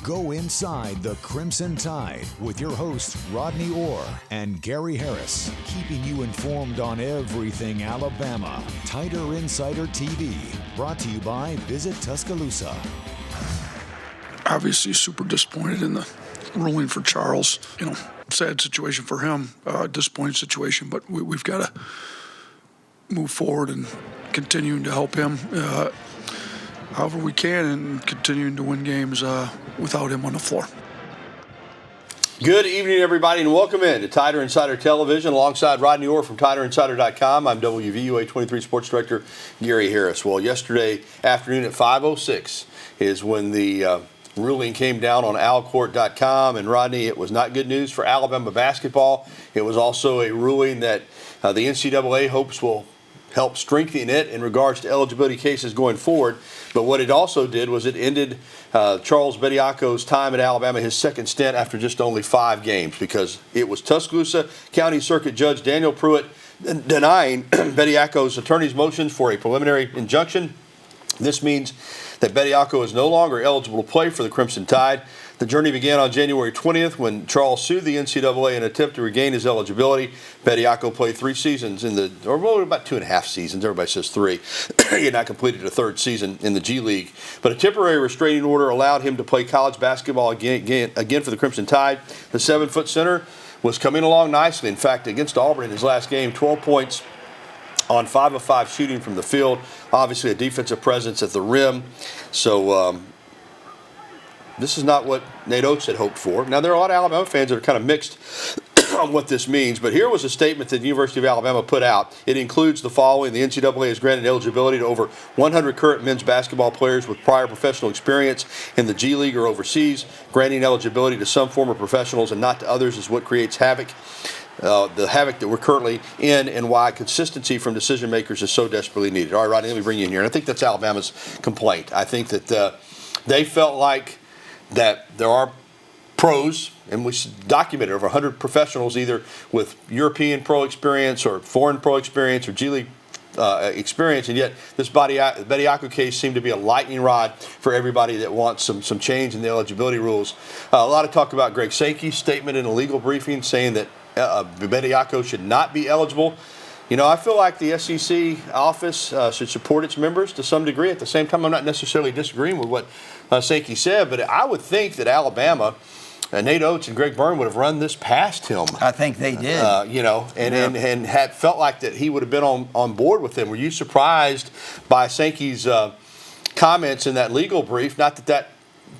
Go inside the Crimson Tide with your hosts Rodney Orr and Gary Harris, keeping you informed on everything Alabama. Tider Insider TV, brought to you by Visit Tuscaloosa. Obviously super disappointed in the ruling for Charles. Sad situation for him, disappointing situation, but we've got to move forward and continuing to help him however we can and continuing to win games without him on the floor. Good evening, everybody, and welcome in to Tider Insider Television alongside Rodney Orr from TiderInsider.com. I'm WVUA 23 Sports Director Gary Harris. Well, yesterday afternoon at 5:06 is when the ruling came down on alcourt.com, and Rodney, it was not good news for Alabama basketball. It was also a ruling that the NCAA hopes will help strengthen it in regards to eligibility cases going forward. But what it also did was it ended Charles Bediako's time at Alabama, his second stint, after just only 5 games, because it was Tuscaloosa County Circuit Judge Daniel Pruitt denying Bediako's attorney's motions for a preliminary injunction. This means that Bediako is no longer eligible to play for the Crimson Tide. The journey began on January 20th when Charles sued the NCAA in an attempt to regain his eligibility. Bediako played 3 seasons about 2.5 seasons. Everybody says 3. He had not completed a 3rd season in the G League. But a temporary restraining order allowed him to play college basketball again for the Crimson Tide. The 7-foot center was coming along nicely. In fact, against Auburn in his last game, 12 points on 5 of 5 shooting from the field. Obviously a defensive presence at the rim. So this is not what Nate Oats had hoped for. Now, there are a lot of Alabama fans that are kind of mixed on what this means, but here was a statement that the University of Alabama put out. It includes the following: the NCAA has granted eligibility to over 100 current men's basketball players with prior professional experience in the G League or overseas. Granting eligibility to some former professionals and not to others is what creates havoc. The havoc that we're currently in, and why consistency from decision makers is so desperately needed. All right, Rodney, let me bring you in here. And I think that's Alabama's complaint. I think that they felt like that there are pros, and we documented over 100 professionals, either with European pro experience or foreign pro experience or G League experience, and yet this Bediako case seemed to be a lightning rod for everybody that wants some change in the eligibility rules. A lot of talk about Greg Sankey's statement in a legal briefing saying that Bediako should not be eligible. I feel like the SEC office should support its members to some degree. At the same time, I'm not necessarily disagreeing with what Sankey said, but I would think that Alabama, Nate Oats and Greg Byrne would have run this past him. I think they did. And had felt like that he would have been on board with them. Were you surprised by Sankey's comments in that legal brief? Not that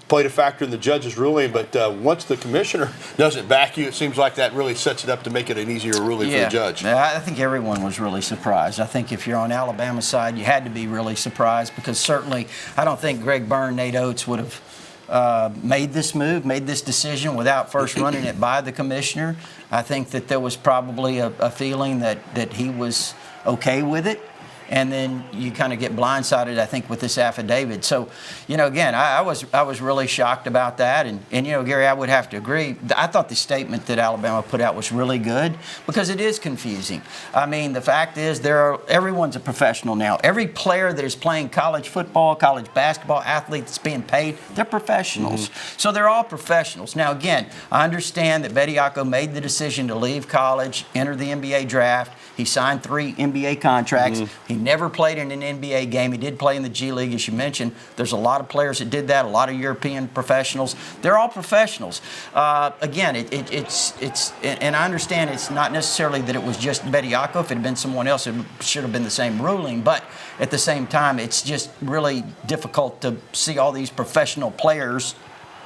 played a factor in the judge's ruling, but once the commissioner doesn't back you, it seems like that really sets it up to make it an easier ruling for the judge. I think everyone was really surprised. I think if you're on Alabama's side, you had to be really surprised, because certainly I don't think Greg Byrne, Nate Oats would have made this decision without first running it by the commissioner. I think that there was probably a feeling that he was okay with it. And then you kind of get blindsided, I think, with this affidavit. So, again, I was really shocked about that. And Gary, I would have to agree. I thought the statement that Alabama put out was really good, because it is confusing. I mean, the fact is everyone's a professional now. Every player that is playing college football, college basketball, athlete that's being paid, they're professionals. Mm-hmm. So they're all professionals. Now, again, I understand that Bediako made the decision to leave college, enter the NBA draft. He signed 3 NBA contracts. Mm-hmm. He never played in an NBA game. He did play in the G League, as you mentioned. There's a lot of players that did that, a lot of European professionals. They're all professionals. Again, it's and I understand it's not necessarily that it was just Bediako. If it had been someone else, it should have been the same ruling. But at the same time, it's just really difficult to see all these professional players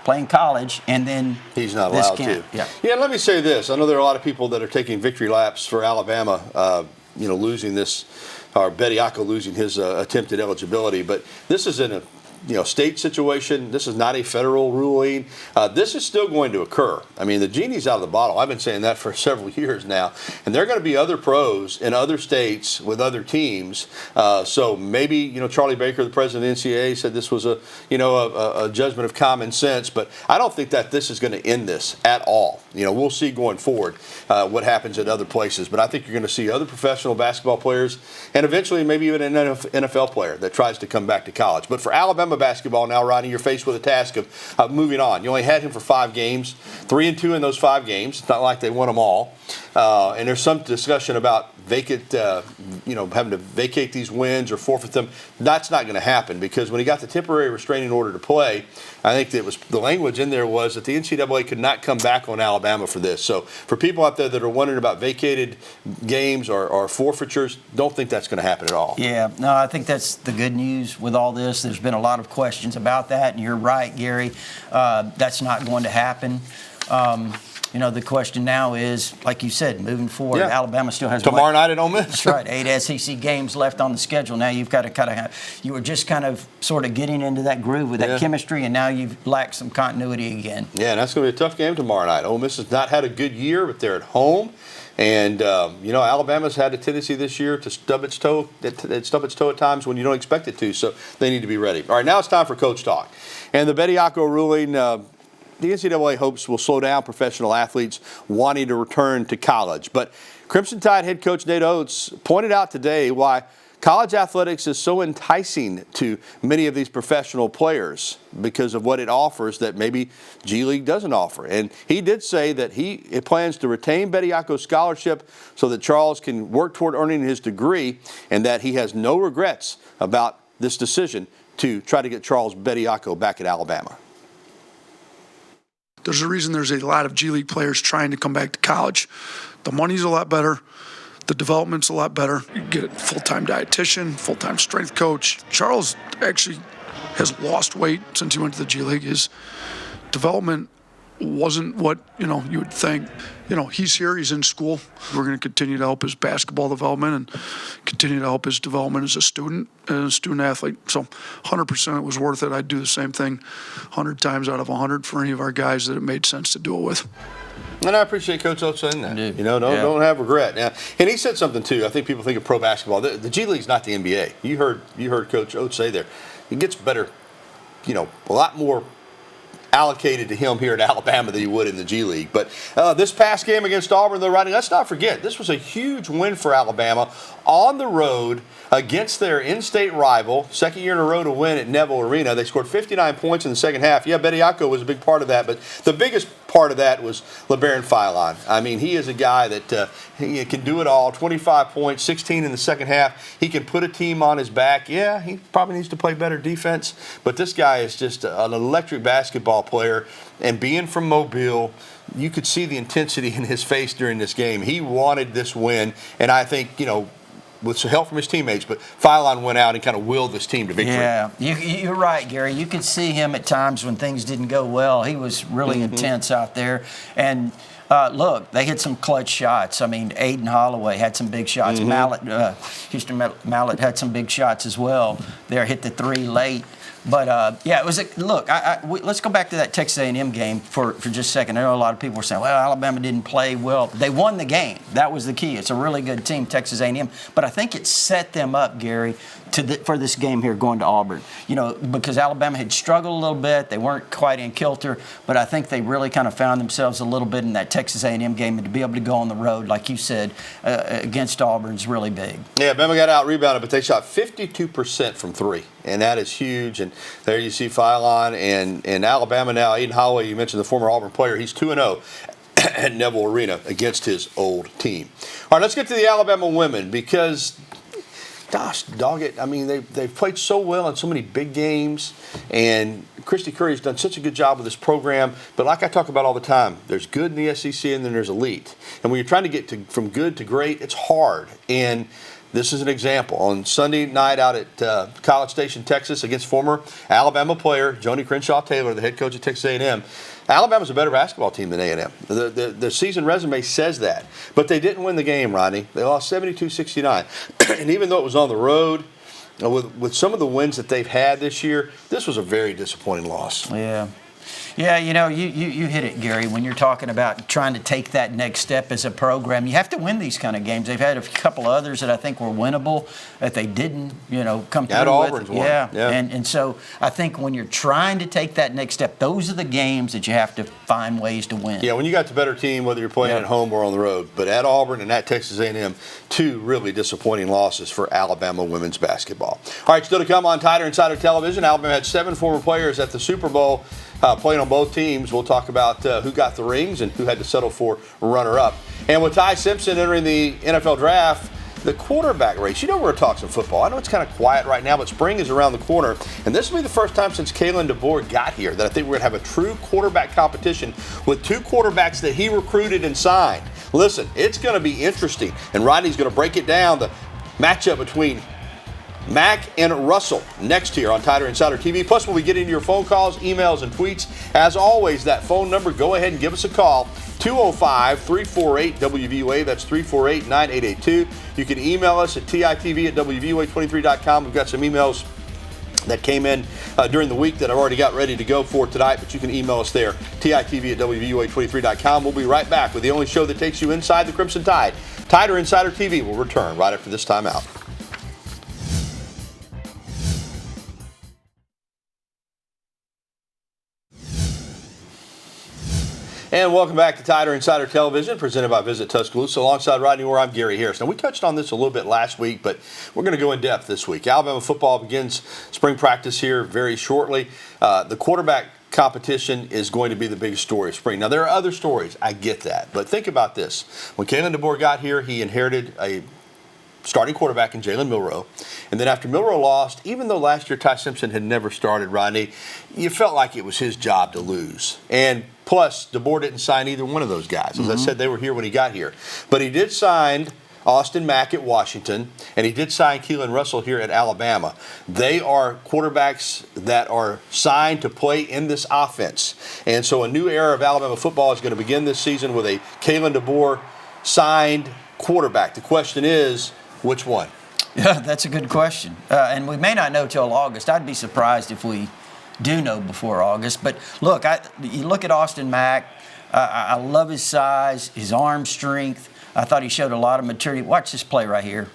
playing college, and then he's not allowed to. Yeah, let me say this. I know there are a lot of people that are taking victory laps for Alabama, losing this, or Bediako losing his attempted eligibility. But this is in a state situation. This is not a federal ruling. This is still going to occur. I mean, the genie's out of the bottle. I've been saying that for several years now. And there are going to be other pros in other states with other teams. So maybe, Charlie Baker, the president of the NCAA, said this was a judgment of common sense. But I don't think that this is going to end this at all. We'll see going forward what happens at other places. But I think you're going to see other professional basketball players and eventually maybe even an NFL player that tries to come back to college. But for Alabama Alabama basketball now, Rodney, you're faced with a task of moving on. You only had him for 5 games, 3-2 in those 5 games. It's not like they won them all. And there's some discussion about having to vacate these wins or forfeit them. That's not going to happen, because when he got the temporary restraining order to play, I think that the language in there was that the NCAA could not come back on Alabama for this. So for people out there that are wondering about vacated games or forfeitures, don't think that's going to happen at all. Yeah, no, I think that's the good news with all this. There's been a lot of questions about that, and you're right, Gary. That's not going to happen. The question now is, like you said, moving forward, Alabama still has tomorrow night at Ole Miss. That's right, 8 SEC games left on the schedule. Now you've got to you were just kind of sort of getting into that groove with that chemistry, and now you've lacked some continuity again. Yeah, and that's going to be a tough game tomorrow night. Ole Miss has not had a good year, but they're at home. And, Alabama's had a tendency this year to stub its toe at times when you don't expect it to, so they need to be ready. All right, now it's time for Coach Talk. And the Bediako ruling, the NCAA hopes will slow down professional athletes wanting to return to college. But Crimson Tide head coach Nate Oats pointed out today why college athletics is so enticing to many of these professional players because of what it offers that maybe G League doesn't offer. And he did say that he plans to retain Bediako's scholarship so that Charles can work toward earning his degree, and that he has no regrets about this decision to try to get Charles Bediako back at Alabama. There's a reason there's a lot of G League players trying to come back to college. The money's a lot better. The development's a lot better. You get a full-time dietitian, full-time strength coach. Charles actually has lost weight since he went to the G League. His development wasn't what, you would think. He's here, he's in school. We're going to continue to help his basketball development and continue to help his development as a student and a student athlete. So 100% it was worth it. I'd do the same thing 100 times out of 100 for any of our guys that it made sense to do it with. And I appreciate Coach Oats saying that. Don't have regret. Now, and he said something too. I think people think of pro basketball. The G League's not the NBA. You heard Coach Oats say there. It gets better, a lot more allocated to him here at Alabama than you would in the G League. But this past game against Auburn, though, Rodney, let's not forget, this was a huge win for Alabama on the road against their in-state rival, second year in a row to win at Neville Arena. They scored 59 points in the second half. Yeah, Bediako was a big part of that, but the biggest part of that was LeBaron Philon. I mean, he is a guy that he can do it all. 25 points, 16 in the second half. He can put a team on his back. Yeah, he probably needs to play better defense, but this guy is just an electric basketball player. And being from Mobile, you could see the intensity in his face during this game. He wanted this win, and I think, with some help from his teammates, but Philon went out and kind of willed this team to victory. Yeah, you're right, Gary. You could see him at times when things didn't go well. He was really intense out there. And look, they hit some clutch shots. I mean, Aiden Holloway had some big shots. Houston Mallet had some big shots as well. There, hit the 3 late. But, it was let's go back to that Texas A&M game for just a second. I know a lot of people were saying, well, Alabama didn't play well. They won the game. That was the key. It's a really good team, Texas A&M. But I think it set them up, Gary, for this game here going to Auburn. Because Alabama had struggled a little bit. They weren't quite in kilter. But I think they really kind of found themselves a little bit in that Texas A&M game. And to be able to go on the road, like you said, against Auburn is really big. Yeah, Bama got out-rebounded, but they shot 52% from 3. And that is huge. And there you see Philon and Alabama now. Aiden Holloway, you mentioned the former Auburn player. He's 2-0 at Neville Arena against his old team. All right, let's get to the Alabama women because, gosh, dog it. I mean, they've played so well in so many big games. And Christy Curry's done such a good job with this program. But like I talk about all the time, there's good in the SEC and then there's elite. And when you're trying to get from good to great, it's hard. And this is an example. On Sunday night out at College Station, Texas, against former Alabama player Joni Crenshaw-Taylor, the head coach of Texas A&M, Alabama's a better basketball team than A&M. The season resume says that. But they didn't win the game, Rodney. They lost 72-69. And even though it was on the road, with some of the wins that they've had this year, this was a very disappointing loss. Yeah. Yeah, you hit it, Gary. When you're talking about trying to take that next step as a program, you have to win these kind of games. They've had a couple others that I think were winnable that they didn't, come through At with. Auburn's one. Yeah. Yeah. And so I think when you're trying to take that next step, those are the games that you have to find ways to win. Yeah, when you got the better team, whether you're playing at home or on the road. But at Auburn and at Texas A&M, two really disappointing losses for Alabama women's basketball. All right, still to come on Tider Insider Television. Alabama had 7 former players at the Super Bowl playing on both teams. We'll talk about who got the rings and who had to settle for runner-up. And with Ty Simpson entering the NFL draft, the quarterback race. We're going to talk some football. I know it's kind of quiet right now, but spring is around the corner. And this will be the first time since Kalen DeBoer got here that I think we're going to have a true quarterback competition with 2 quarterbacks that he recruited and signed. Listen, it's going to be interesting. And Rodney's going to break it down, the matchup between Mac and Russell next here on Tider Insider TV. Plus, we'll be getting your phone calls, emails, and tweets. As always, that phone number, go ahead and give us a call. 205-348-WVUA. That's 348-9882. You can email us at titv@wvua23.com. We've got some emails that came in during the week that I've already got ready to go for tonight, but you can email us there, titv@wvua23.com. We'll be right back with the only show that takes you inside the Crimson Tide. Tider Insider TV will return right after this timeout. And welcome back to Tider Insider Television, presented by Visit Tuscaloosa. Alongside Rodney Orr, I'm Gary Harris. Now, we touched on this a little bit last week, but we're going to go in depth this week. Alabama football begins spring practice here very shortly. The quarterback competition is going to be the biggest story of spring. Now, there are other stories. I get that. But think about this. When Kalen DeBoer got here, he inherited a starting quarterback in Jalen Milroe. And then after Milroe lost, even though last year Ty Simpson had never started, Rodney, you felt like it was his job to lose. And plus, DeBoer didn't sign either one of those guys. As I said, they were here when he got here. But he did sign Austin Mack at Washington, and he did sign Keelan Russell here at Alabama. They are quarterbacks that are signed to play in this offense. And so a new era of Alabama football is going to begin this season with a Kalen DeBoer signed quarterback. The question is, which one? Yeah, that's a good question. And we may not know till August. I'd be surprised if we do know before August. But look, you look at Austin Mack. I love his size, his arm strength. I thought he showed a lot of maturity. Watch this play right here.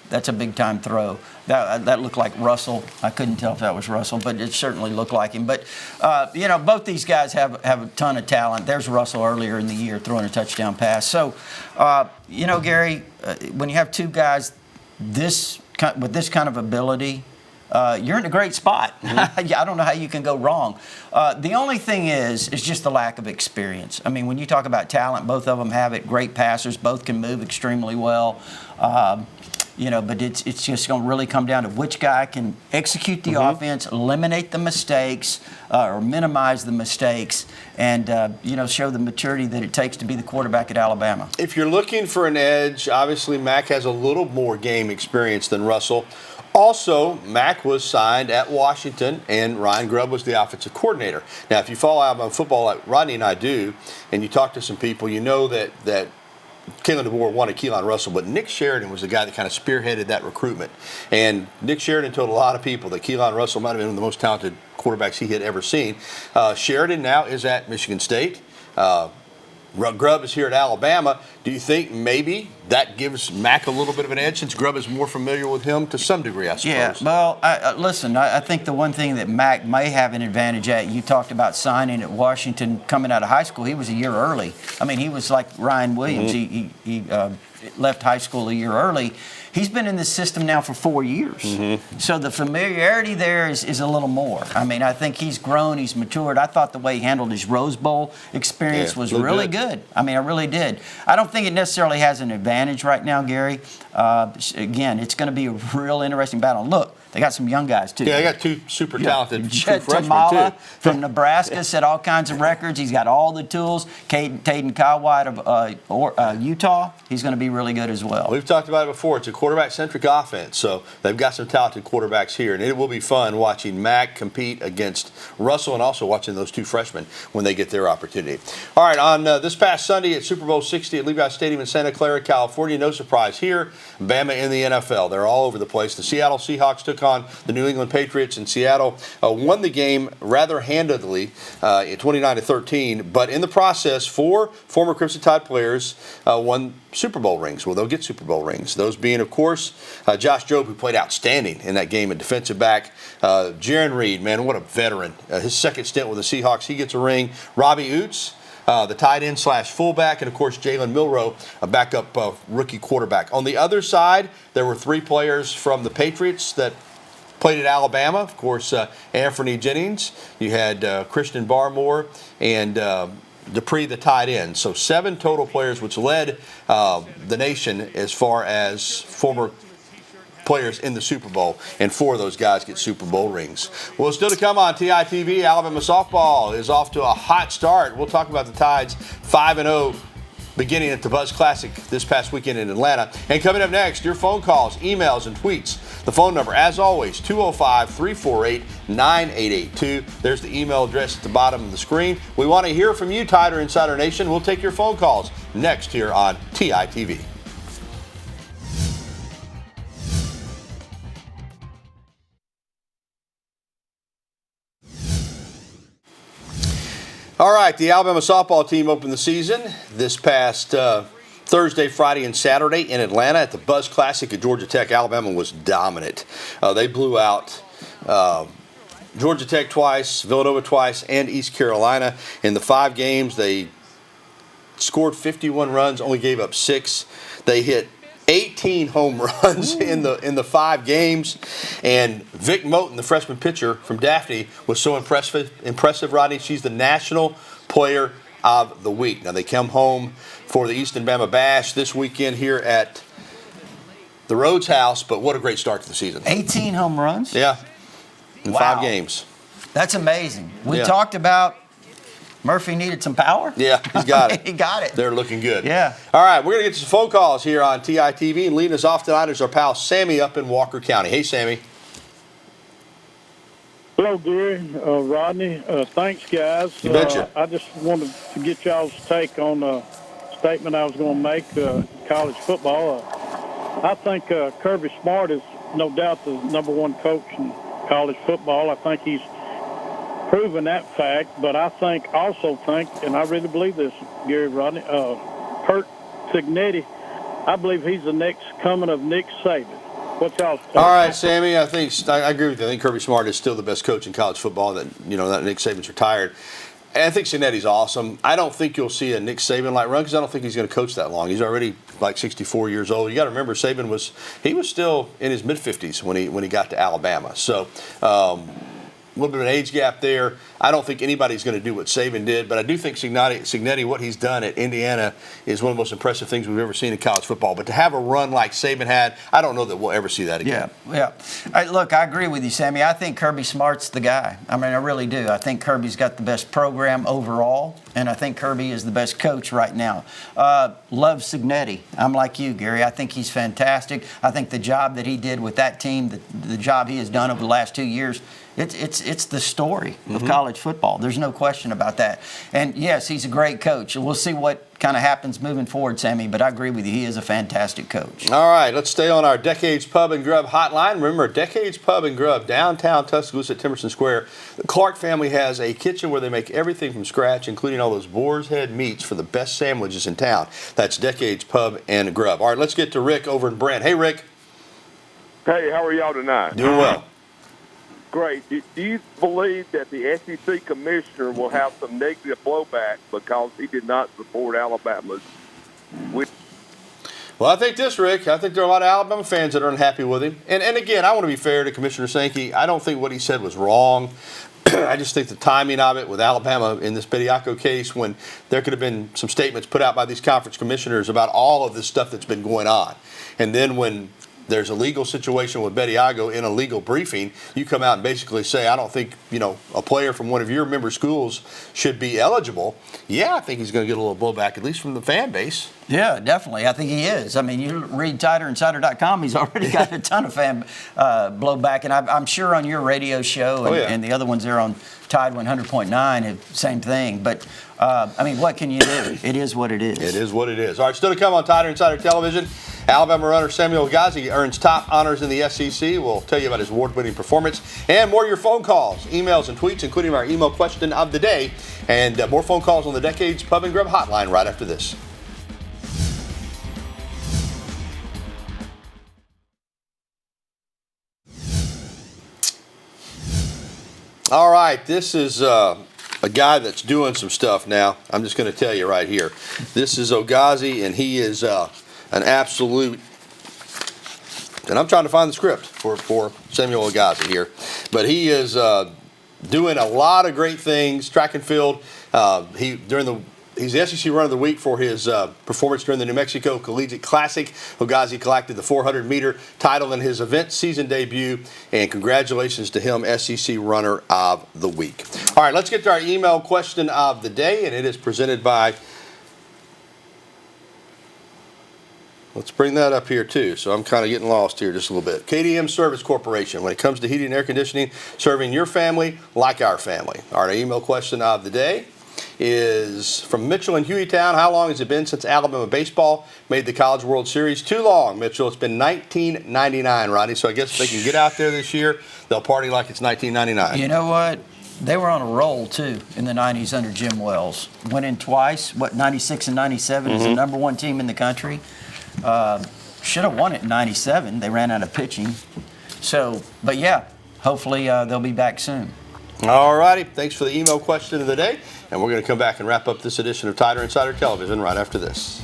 That's a big-time throw. That looked like Russell. I couldn't tell if that was Russell, but it certainly looked like him. But, both these guys have a ton of talent. There's Russell earlier in the year throwing a touchdown pass. So, Gary, when you have 2 guys with this kind of ability, you're in a great spot. I don't know how you can go wrong. The only thing is just the lack of experience. I mean, when you talk about talent, both of them have it. Great passers. Both can move extremely well. But it's just going to really come down to which guy can execute the offense, eliminate the mistakes, or minimize the mistakes, and, show the maturity that it takes to be the quarterback at Alabama. If you're looking for an edge, obviously Mack has a little more game experience than Russell. Also, Mack was signed at Washington, and Ryan Grubb was the offensive coordinator. Now, if you follow Alabama football like Rodney and I do, and you talk to some people, you know that Kalen DeBoer wanted Keelan Russell, but Nick Sheridan was the guy that kind of spearheaded that recruitment. And Nick Sheridan told a lot of people that Keelan Russell might have been one of the most talented quarterbacks he had ever seen. Sheridan now is at Michigan State. Grubb is here at Alabama. Do you think maybe that gives Mack a little bit of an edge since Grubb is more familiar with him to some degree, I suppose? Yeah, well, I think the one thing that Mack may have an advantage at, you talked about signing at Washington coming out of high school. He was a year early. I mean, he was like Ryan Williams. He left high school a year early. He's been in this system now for 4 years. So the familiarity there is a little more. I mean, I think he's grown, he's matured. I thought the way he handled his Rose Bowl experience was really good. I mean, I really did. I don't think it necessarily has an advantage right now, Gary. Again, it's going to be a real interesting battle. Look, they got some young guys, too. Yeah, they got 2 super talented Jet freshmen, Tamala too. from Nebraska set all kinds of records. He's got all the tools. Taden Kawhi of Utah, he's going to be really good as well. We've talked about it before. It's a quarterback-centric offense, so they've got some talented quarterbacks here, and it will be fun watching Mack compete against Russell and also watching those 2 freshmen when they get their opportunity. All right, on this past Sunday at Super Bowl 60 at Levi Stadium in Santa Clara, California, no surprise here, Bama in the NFL. They're all over the place. The Seattle Seahawks took took on the New England Patriots in Seattle, won the game rather handedly, 29-13. But in the process, 4 former Crimson Tide players won Super Bowl rings. Well, they'll get Super Bowl rings. Those being, of course, Josh Jobe, who played outstanding in that game, a defensive back. Jaron Reed, man, what a veteran. His second stint with the Seahawks, he gets a ring. Robbie Oates, the tight end / fullback, and of course Jalen Milroe, a backup rookie quarterback. On the other side, there were 3 players from the Patriots that played at Alabama. Of course, Anthony Jennings. You had Christian Barmore and Dupree, the tight end. So 7 total players, which led the nation as far as former players in the Super Bowl, and 4 of those guys get Super Bowl rings. Well, still to come on TITV, Alabama softball is off to a hot start. We'll talk about the Tides 5-0 beginning at the Buzz Classic this past weekend in Atlanta. And coming up next, your phone calls, emails, and tweets. The phone number, as always, 205-348-9882. There's the email address at the bottom of the screen. We want to hear from you, Tider Insider Nation. We'll take your phone calls next here on TITV. All right, the Alabama softball team opened the season this past Thursday, Friday, and Saturday in Atlanta at the Buzz Classic at Georgia Tech. Alabama was dominant. They blew out Georgia Tech twice, Villanova twice, and East Carolina. In the 5 games, they scored 51 runs, only gave up 6. They hit 18 home runs in the 5 games, and Vic Moten, the freshman pitcher from Daphne, was so impressive, Rodney. She's the National Player of the Week. Now they come home for the Eastern Bama Bash this weekend here at the Rhodes House, but what a great start to the season. 18 home runs? Yeah, in 5 games. That's amazing. We talked about Murphy needed some power. Yeah, he's got it. He got it. They're looking good. Yeah. All right, we're going to get some phone calls here on TITV. And leading us off tonight is our pal Sammy up in Walker County. Hey, Sammy. Hello, Gary, Rodney. Thanks, guys. You betcha. I just wanted to get y'all's take on a statement I was going to make, college football. I think Kirby Smart is no doubt the number 1 coach in college football. I think he's proven that fact, but I also think, and I really believe this, Gary, Rodney, Kurt Cignetti, I believe he's the next coming of Nick Saban. What's y'all's take? All right, Sammy, I agree with you. I think Kirby Smart is still the best coach in college football. That Nick Saban's retired. And I think Cignetti's awesome. I don't think you'll see a Nick Saban-like run because I don't think he's going to coach that long. He's already like 64 years old. You got to remember, Saban was still in his mid-50s when he got to Alabama. So a little bit of an age gap there. I don't think anybody's going to do what Saban did, but I do think Cignetti, what he's done at Indiana is one of the most impressive things we've ever seen in college football. But to have a run like Saban had, I don't know that we'll ever see that again. Yeah. Look, I agree with you, Sammy. I think Kirby Smart's the guy. I mean, I really do. I think Kirby's got the best program overall, and I think Kirby is the best coach right now. Love Cignetti. I'm like you, Gary. I think he's fantastic. I think the job that he did with that team, the job he has done over the last 2 years, it's the story of college football. There's no question about that. And yes, he's a great coach. We'll see what kind of happens moving forward, Sammy, but I agree with you. He is a fantastic coach. All right, let's stay on our Decades Pub and Grub hotline. Remember, Decades Pub and Grub, downtown Tuscaloosa at Timerson Square. The Clark family has a kitchen where they make everything from scratch, including all those boar's head meats for the best sandwiches in town. That's Decades Pub and Grub. All right, let's get to Rick over in Brent. Hey, Rick. Hey, how are y'all tonight? Doing well. Great. Do you believe that the SEC commissioner will have some negative blowback because he did not support Alabama's? Well, I think this, Rick. I think there are a lot of Alabama fans that are unhappy with him. And again, I want to be fair to Commissioner Sankey. I don't think what he said was wrong. I just think the timing of it with Alabama in this Bediako case, when there could have been some statements put out by these conference commissioners about all of this stuff that's been going on. And then when there's a legal situation with Bediako in a legal briefing, you come out and basically say, I don't think, a player from one of your member schools should be eligible. Yeah, I think he's going to get a little blowback, at least from the fan base. Yeah, definitely. I think he is. I mean, you read TiderInsider.com, he's already got a ton of fan blowback. And I'm sure on your radio show and the other ones there on Tide 100.9, same thing. But, what can you do? It is what it is. It is what it is. All right, still to come on Tider Insider Television. Alabama runner Samuel Ogazi earns top honors in the SEC. We'll tell you about his award-winning performance and more of your phone calls, emails, and tweets, including our email question of the day, and more phone calls on the Decades Pub and Grub hotline right after this. All right, this is a guy that's doing some stuff now. I'm just going to tell you right here. This is Ogazi, and he is an absolute. And I'm trying to find the script for Samuel Ogazi here, but he is doing a lot of great things. Track and field. He's the SEC Runner of the Week for his performance during the New Mexico Collegiate Classic. Ogazi collected the 400-meter title in his event season debut, and congratulations to him, SEC Runner of the Week. All right, let's get to our email question of the day, and it is presented by, let's bring that up here too, so I'm kind of getting lost here just a little bit. KDM Service Corporation. When it comes to heating and air conditioning, serving your family like our family. All right, our email question of the day is from Mitchell in Hueytown. How long has it been since Alabama baseball made the College World Series? Too long, Mitchell. It's been 1999, Rodney. So I guess if they can get out there this year, they'll party like it's 1999. You know what? They were on a roll, too, in the 90s under Jim Wells. Went in twice, 96 and 97 as the number one team in the country. Should have won it in 97. They ran out of pitching. So, but yeah, hopefully they'll be back soon. All righty. Thanks for the email question of the day. And we're going to come back and wrap up this edition of Tider Insider Television right after this.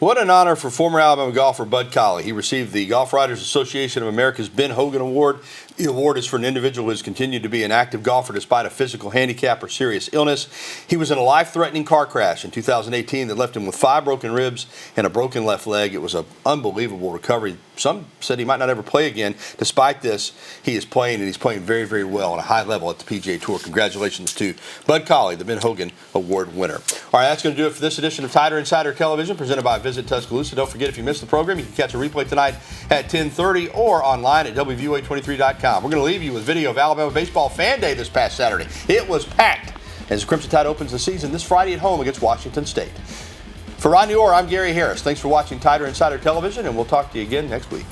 What an honor for former Alabama golfer Bud Colley. He received the Golf Writers Association of America's Ben Hogan Award. The award is for an individual who has continued to be an active golfer despite a physical handicap or serious illness. He was in a life-threatening car crash in 2018 that left him with 5 broken ribs and a broken left leg. It was an unbelievable recovery. Some said he might not ever play again. Despite this, he is playing, and he's playing very, very well on a high level at the PGA Tour. Congratulations to Bud Colley, the Ben Hogan Award winner. All right, that's going to do it for this edition of Tider Insider Television, presented by Visit Tuscaloosa. Don't forget, if you missed the program, you can catch a replay tonight at 10:30 or online at WVUA23.com. We're going to leave you with video of Alabama Baseball Fan Day this past Saturday. It was packed as the Crimson Tide opens the season this Friday at home against Washington State. For Rodney Orr, I'm Gary Harris. Thanks for watching Tider Insider Television, and we'll talk to you again next week.